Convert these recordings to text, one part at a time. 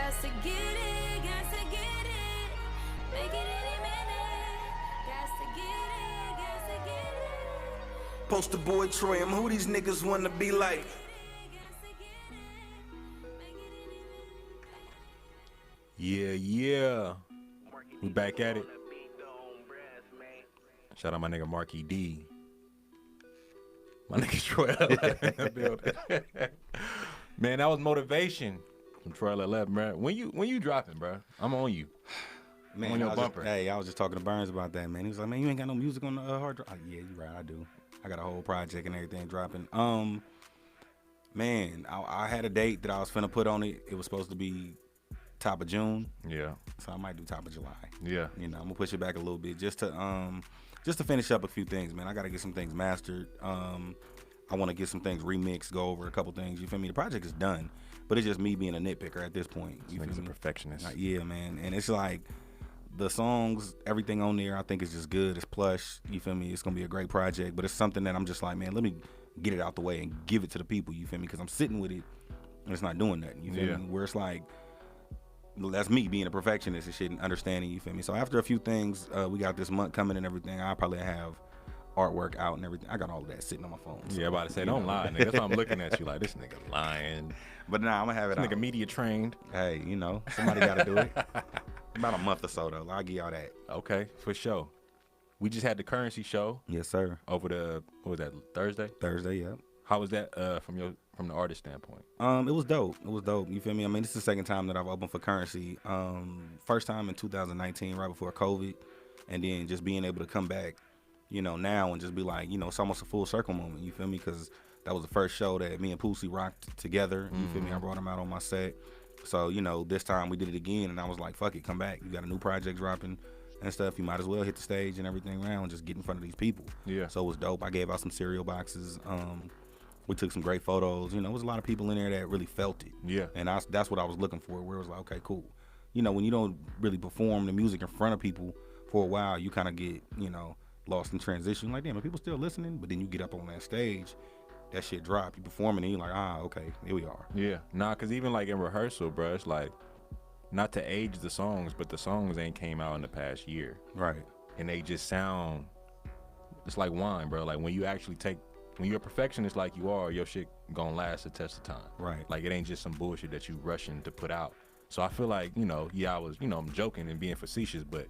Got to get it, got to get it. Make it any minute. Got to get it, got to get it. Poster boy Troy, who these niggas wanna be like? Yeah. We back at it. Shout out my nigga Marky D. My nigga Troyllf. Man, that was motivation from Troyllf, bro. When you dropping, bro? I'm on you. Man, on your bumper. I was just talking to Burns about that, man. He was like, man, you ain't got no music on the hard drive. Yeah, you right, I do. I got a whole project and everything dropping. Man, I had a date that I was finna put on it. It was supposed to be top of June. Yeah. So I might do top of July. Yeah. You know, I'm gonna push it back a little bit just to finish up a few things, man. I gotta get some things mastered. I want to get some things remixed, go over a couple things. You feel me? The project is done, but it's just me being a nitpicker at this point. You feel me? A perfectionist. Yeah, man. And it's like the songs, everything on there, I think is just good. It's plush. You feel me? It's gonna be a great project, but it's something that I'm just like, man, let me get it out the way and give it to the people. You feel me? Because I'm sitting with it and it's not doing nothing. You feel me? Where it's like, that's me being a perfectionist and shit and understanding, you feel me? So after a few things, we got this month coming and everything, I'll probably have artwork out and everything. I got all of that sitting on my phone. So, yeah, about to say, don't lie, nigga. That's why I'm looking at you like, this nigga lying. But nah, I'm gonna have it This out. nigga media trained. Hey, you know, somebody gotta do it. About a month or so, though. I'll give y'all that. Okay, for sure. We just had the Currency show Yes, sir. over the, what was that, Thursday? Thursday, yeah. How was that from the artist standpoint? It was dope. It was dope. You feel me? I mean, this is the second time that I've opened for Currency. First time in 2019, right before COVID, and then just being able to come back, you know, now and just be like, you know, it's almost a full circle moment. You feel me? Because that was the first show that me and Poosie rocked together. You feel me? I brought him out on my set. So, you know, this time we did it again, and I was like, fuck it, come back. You got a new project dropping and stuff. You might as well hit the stage and everything around and just get in front of these people. Yeah. So it was dope. I gave out some cereal boxes. We took some great photos. You know, there was a lot of people in there that really felt it. Yeah. And that's what I was looking for, where it was like, okay, cool. You know, when you don't really perform the music in front of people for a while, you kind of get, you know, lost in transition. Like, damn, are people still listening? But then you get up on that stage, that shit drop, you performing, and you're like, okay, here we are. Yeah. Nah, because even like in rehearsal, bro, it's like, not to age the songs, but the songs ain't came out in the past year. Right. And they just sound, it's like wine, bro. Like when you actually when you're a perfectionist like you are, your shit gonna last the test of time. Right. Like it ain't just some bullshit that you rushing to put out. So I feel like, you know, yeah, I was, you know, I'm joking and being facetious, but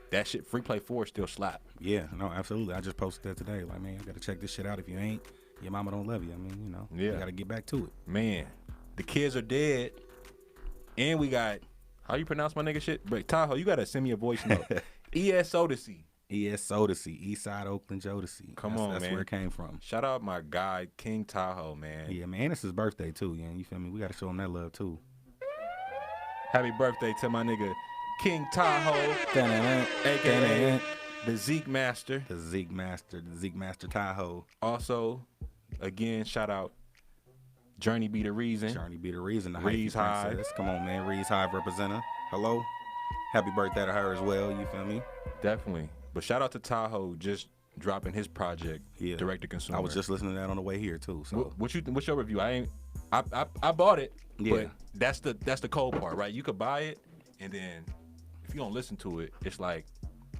that shit, Free Play 4 still slap. Yeah, no, absolutely. I just posted that today. Like, man, you gotta check this shit out. If you ain't, your mama don't love you. I mean, you know, you gotta get back to it. Man, the kids are dead. And we got, how you pronounce my nigga shit? But Tahoe, you gotta send me a voice note. ES Odyssey. ES Odyssey, Eastside Oakland Jodeci. Come on, that's man. where it came from. Shout out my guy, King Tahoe, man. Yeah, man, it's his birthday too, yeah. You feel me? We gotta show him that love too. Happy birthday to my nigga, King Tahoe, a.k.a. the Zeke Master. The Zeke Master Tahoe. Also, again, shout out Journey Be the Reason. Journey Be the Reason. The Reed's hyphy Hive. princess. Come on, man. Reed's Hive representative. Hello. Happy birthday to her as well. You feel me? Definitely. But shout out to Tahoe just dropping his project, Yeah. direct to consumer. I was just listening to that on the way here too. So What's your review? I bought it, Yeah. but that's the cold part, right? You could buy it, and then if you don't listen to it, it's like,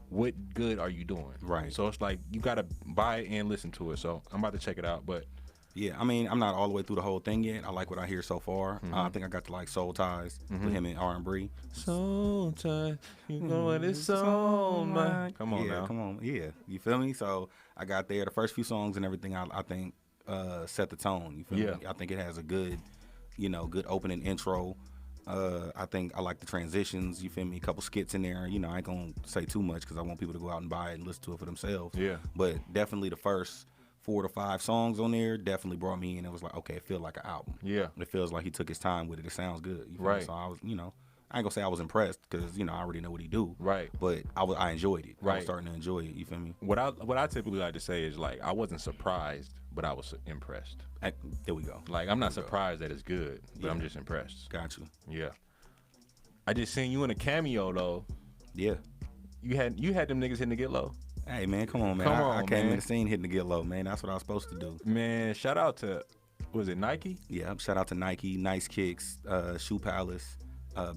what good are you doing? Right. So it's like you gotta buy it and listen to it. So I'm about to check it out, but yeah, I mean, I'm not all the way through the whole thing yet. I like what I hear so far. I think I got to like Soul Ties with him and R&B. Soul Ties, you know what it's on, man. Come on yeah, now. come on. Yeah, you feel me? So I got there. The first few songs and everything, I think set the tone. You feel me? I think it has a good, you know, good opening intro. I think I like the transitions. You feel me? A couple skits in there. You know, I ain't gonna say too much because I want people to go out and buy it and listen to it for themselves. Yeah. But definitely the first 4 to 5 songs on there definitely brought me in. It was like, okay, it feels like an album. Yeah. It feels like he took his time with it. It sounds good. You feel Right. me? So I was, you know, I ain't gonna say I was impressed because, you know, I already know what he do. Right. But I enjoyed it. I Right. was starting to enjoy it. You feel me? What I typically like to say is like I wasn't surprised, but I was impressed. There we go. Like I'm not surprised that it's good, but Yeah. I'm just impressed. Got you. Yeah. I just seen you in a cameo though. Yeah. You had them niggas hitting to get low. Hey, man, come on, man. Come I on, came man. in the scene hitting the get low, man. That's what I was supposed to do. Man, shout out to, was it Nike? Yeah, shout out to Nike, Nice Kicks, Shoe Palace,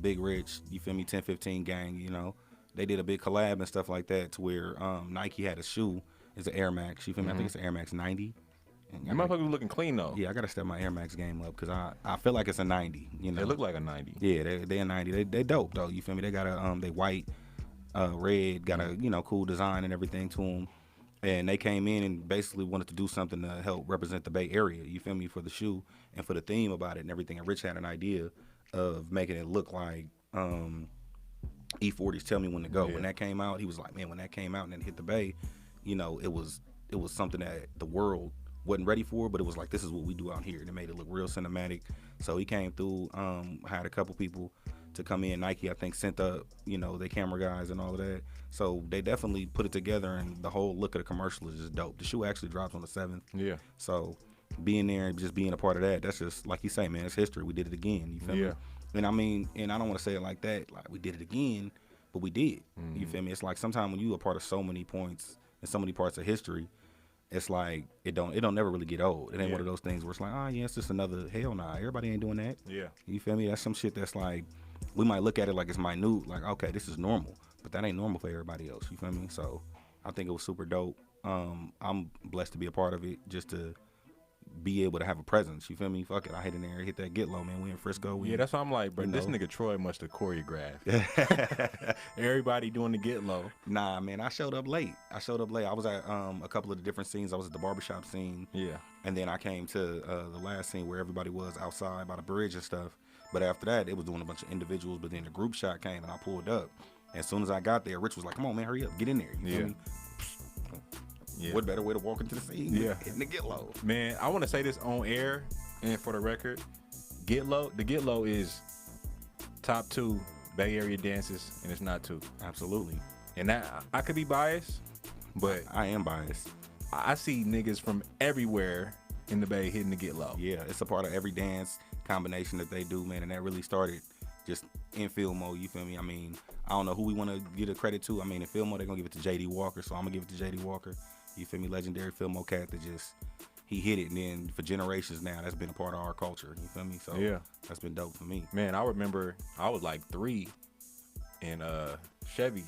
Big Rich, you feel me, 1015 gang, you know. They did a big collab and stuff like that to where Nike had a shoe. It's an Air Max, you feel me? I think it's an Air Max 90. That motherfucker looking clean though. Yeah, I gotta step my Air Max game up because I feel like it's a 90. You know, They look like a 90. yeah, they a 90. They dope though. You feel me? They got a they white, red, got a cool design and everything to them. And they came in and basically wanted to do something to help represent the Bay Area. You feel me, for the shoe and for the theme about it and everything. And Rich had an idea of making it look like E40's Tell Me When to Go. Yeah. When that came out, he was like, man, when that came out and then hit the Bay, you know, it was something that the world wasn't ready for, but it was like, this is what we do out here. And it made it look real cinematic. So he came through, had a couple people to come in. Nike, I think, sent up, their camera guys and all of that. So they definitely put it together, and the whole look of the commercial is just dope. The shoe actually drops on the 7th. Yeah. So being there and just being a part of that, that's just, like you say, man, it's history. We did it again. You feel me? And I mean, and I don't want to say it like that, like we did it again, but we did. You feel me? It's like sometimes when you are part of so many points and so many parts of history, it's like it don't never really get old. It ain't one of those things where it's like, oh yeah, it's just another, hell nah, everybody ain't doing that. Yeah. You feel me? That's some shit that's like, we might look at it like it's minute, like, okay, this is normal, but that ain't normal for everybody else. You feel me? So I think it was super dope. I'm blessed to be a part of it, just to be able to have a presence. You feel me? Fuck it, I hit in there, hit that get low, man. We in Frisco. That's why I'm like, bro, this nigga Troy must have choreographed. Everybody doing the get low. Nah, man, I showed up late. I was at a couple of the different scenes. I was at the barbershop scene. Yeah. And then I came to the last scene where everybody was outside by the bridge and stuff. But after that, it was doing a bunch of individuals. But then the group shot came and I pulled up. As soon as I got there, Rich was like, come on, man, hurry up. Get in there. You feel me? Yeah. What better way to walk into the scene? Yeah. Hitting the get low. Man, I want to say this on air and for the record. The get low is top 2 Bay Area dances, and it's not 2. Absolutely. And that I could be biased, but I am biased. I see niggas from everywhere in the Bay hitting the get low. Yeah, it's a part of every dance combination that they do, man, and that really started just in Fillmore, you feel me? I mean, I don't know who we want to give the credit to. I mean, in Fillmore, they're going to give it to J.D. Walker, so I'm going to give it to J.D. Walker. You feel me? Legendary Fillmore cat that just, he hit it, and then for generations now, that's been a part of our culture, you feel me? So yeah, that's been dope for me. Man, I remember I was like 3 in Chevy.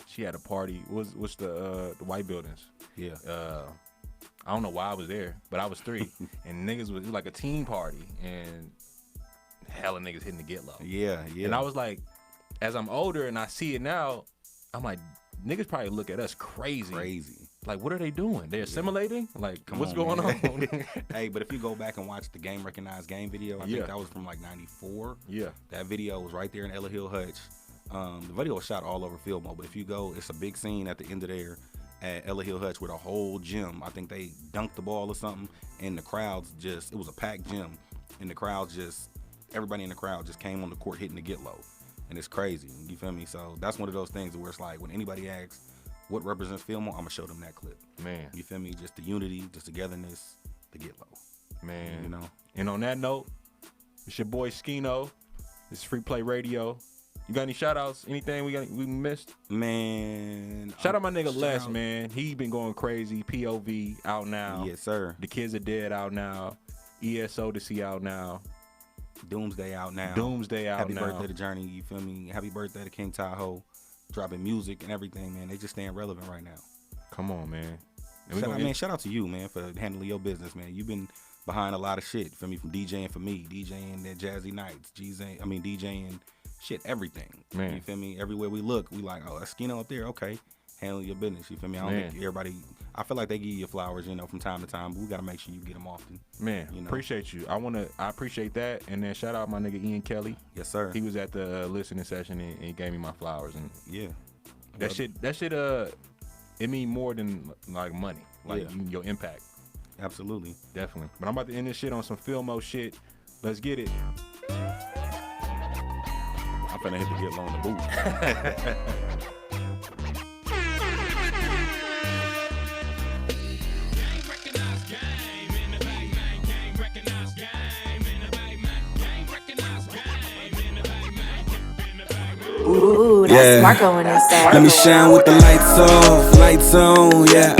She had a party. What's the white buildings? Yeah. I don't know why I was there, but I was 3, and niggas it was like a team party, and hella niggas hitting the get low. Yeah. And I was like, as I'm older and I see it now, I'm like, niggas probably look at us crazy. Like, what are they doing? They're assimilating? Like, what's going on? Hey, but if you go back and watch the Game Recognized Game video, I think that was from like 94. Yeah. That video was right there in Ella Hill Hutch. The video was shot all over Fillmore, but if you go, it's a big scene at the end of there at Ella Hill Hutch with a whole gym. I think they dunked the ball or something, and the crowds it was a packed gym, and the crowds everybody in the crowd just came on the court hitting the get low. And it's crazy, you feel me? So that's one of those things where it's like, when anybody asks what represents Fillmore, I'm gonna show them that clip. Man. You feel me? Just the unity, the togetherness, the get low. Man. You know? And on that note, it's your boy Skino. This is Free Play Radio. You got any shout outs? Anything we missed? Man. Shout out my nigga Les, man. He been going crazy. POV out now. Yes, sir. The Kids Are Dead out now. ES Odyssey out now. Doomsday out now. Happy birthday to Journey, you feel me? Happy birthday to King Tahoe. Dropping music and everything, man. They just staying relevant right now. Come on, man. Shout out to you, man, for handling your business, man. You've been behind a lot of shit for me, from DJing for me, DJing at Jazzy Nights, DJing shit, everything. Man. You feel me? Everywhere we look, we like, oh, that's Skino up there. Okay. Handle your business. You feel me? I don't think everybody, I feel like they give you flowers, from time to time, but we got to make sure you get them often. Man, appreciate you. I appreciate that. And then shout out my nigga Ian Kelly. Yes, sir. He was at the listening session and he gave me my flowers. And yeah. That shit, it mean more than like money, like your impact. Absolutely. Definitely. But I'm about to end this shit on some Fillmore shit. Let's get it. I'm finna hit the get low in the booth. Ooh, that's Marco in this side. Let me shine with the lights on, yeah,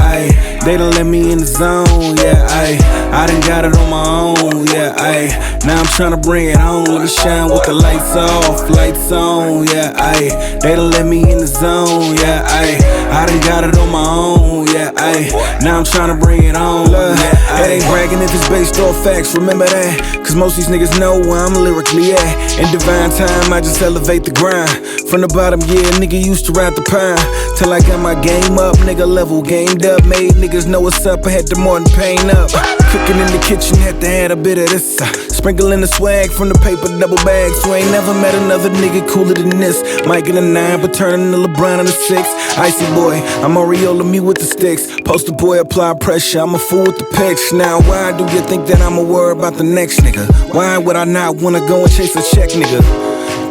They done let me in the zone, yeah, ayy. I done got it on my own, yeah, ayy. Now I'm tryna bring it home, let me shine with the lights off, lights on, yeah, ayy. They done let me in the zone, yeah, ayy. I done got it on my own, yeah, ayy. Now I'm tryna bring it on, yeah, it ain't bragging if it's based off facts, remember that. Cause most these niggas know where I'm lyrically at. In divine time, I just elevate the grind. From the bottom, yeah, nigga used to ride the pine. Till I got my game up, nigga level gamed up. Made niggas know what's up, I had to more than pain up. Cooking in the kitchen, had to add a bit of this. Sprinkling the swag from the paper double bag. So ain't never met another nigga cooler than this. Mike in a 9, but turning to LeBron in a 6. Icy boy, I'm Oriola, me with the sticks. Poster boy, apply pressure, I'm a fool with the pitch. Now why do you think that I'ma worry about the next nigga? Why would I not wanna go and chase a check, nigga?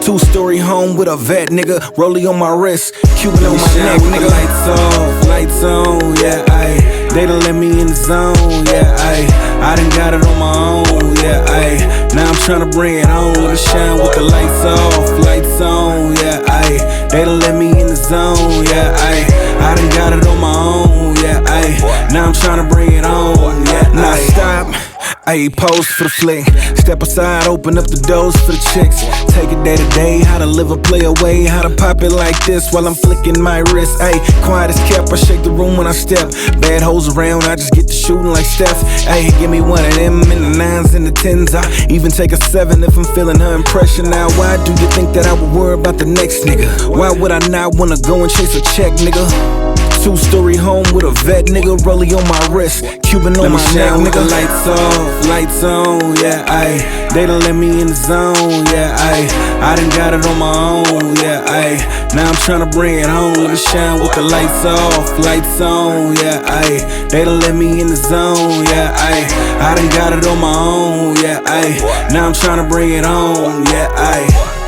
2-story home with a vet, nigga. Rollie on my wrist, Cuban on my neck, nigga. Lights off, lights on, yeah, ayy. They done let me in the zone, yeah, ayy. I done got it on my own, yeah, ayy. Now I'm tryna bring it home, let me shine with the lights off, lights on, yeah, ayy. They done let me in the zone, yeah, ayy. I done got it on my own, yeah, ayy. Now I'm tryna bring it on, yeah, now stop. Ayy, pose for the flick. Step aside, open up the doors for the chicks. Take it day to day, how to live or play away. How to pop it like this while I'm flicking my wrist. Ayy, quiet as kept, I shake the room when I step. Bad hoes around, I just get to shooting like Steph. Ayy, give me one of them in the 9s and the 10s. I even take a 7 if I'm feeling her impression. Now, why do you think that I would worry about the next nigga? Why would I not wanna go and chase a check, nigga? 2-story home with a vet, nigga. Rollie on my wrist, Cuban on my neck, nigga. Lights off, lights on, yeah, ayy. They done let me in the zone, yeah, ayy. I done got it on my own, yeah, ayy. Now I'm tryna bring it home, let me shine with the lights off, lights on, yeah, ayy. They done let me in the zone, yeah, ayy. I done got it on my own, yeah, ayy. Now I'm tryna bring it home, yeah, ayy.